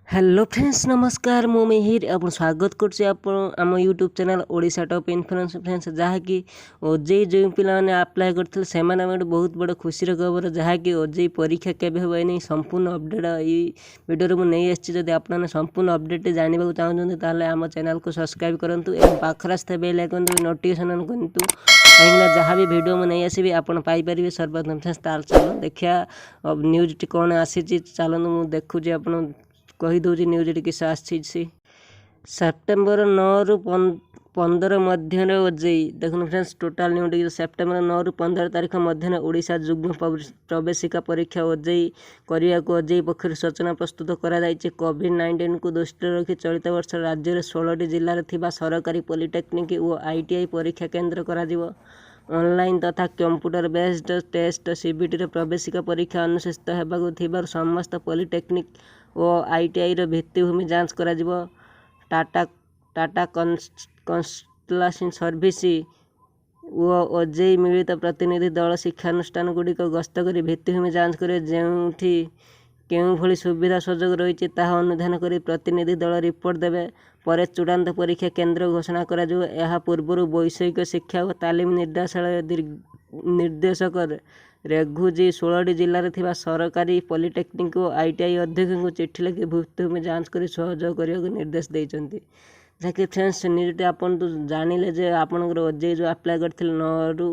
Hello friends नमस्कार मु मिहिर आप स्वागत करम YouTube channel Odisha top influence friends जहाँकि ओजेई जो पिलाने अप्लाई करते से बहुत बड़ खुशी खबर जहाँकि ओजेई परीक्षा केबे हो नहीं संपूर्ण अपडेट वीडियो मुझे जब आप संपूर्ण अपडेट जानवा चाहते आम चैनल को सब्सक्राइब करूँ और पाखर आसता बेल आइकन नोटिफिकेशन ऑन करूँ कहीं जहाँ भी भिड मुझे आसबि आपड़ पाइपर सर्वप्रथम चलो देखा न्यूज टी कौन आसी चलते मुझे देखुची आप कहीदे न्यूज किस आसी सेप्टेम्बर 9 रु 15 मध्य ओजेई देखो फ्रेंड्स टोटाल न्यूज सेप्टेम्बर 9 रु 15 तारीख मध्य ओडिशा जुग्म प्रवेशिका परीक्षा ओजेई करने को ओजेई पक्षर सूचना प्रस्तुत कर कोविड-19 को दृष्टि रखी चलित वर्ष राज्य में 16 जिले में सरकारी पॉलिटेक्निक और आईटीआई परीक्षा केन्द्र कर ऑनलाइन तथा कंप्यूटर बेस्ड टेस्ट सीबीटी प्रवेशिका परीक्षा अनुष्ठित होगा समस्त पॉलिटेक्निक और आईटीआई भित्तिभूमि जांच कर टाटा कंसल्टेंसी सर्विस और ओजेई मिलित प्रतिनिधि दल शिक्षानुष्ठान गुड़िक गस्त कर भित्तिभूमि जांच कर जो भली सुविधा सुजोग रही अनुधान कर प्रतिनिधि दल रिपोर्ट देवे पर चूड़ांत परीक्षा केन्द्र घोषणा कर पूर्व वैषयिक शिक्षा और तालीम निर्देशालय निर्देशक रेघुजी 16 जिले में सरकारी पॉलिटेक्निक और आईटीआई अध्यक्ष को चिठी लिखि भित्तिभूमि जांच कर सहयोग करने को निर्देश देते जहाँकि फ्रेंड्स न्यूज आप जानिले आपंकर ओजेई जो अप्लाई करते 9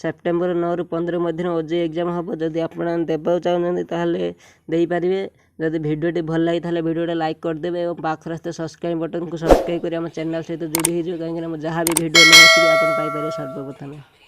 सेप्टेम्बर 9 रु 15 मध्य ओजेई एग्जाम हम जदि आप देवा चाहते देपारे जब भिडियोटी भल लगी भिडियो लाइक करदे और पाखर सब्सक्राइब बटन को सब्सक्राइब कर चैनल सहित जोड़ी हो कहीं जहाँ भी भिडियो नहीं आसबि आप पाइपर सर्वप्रथम।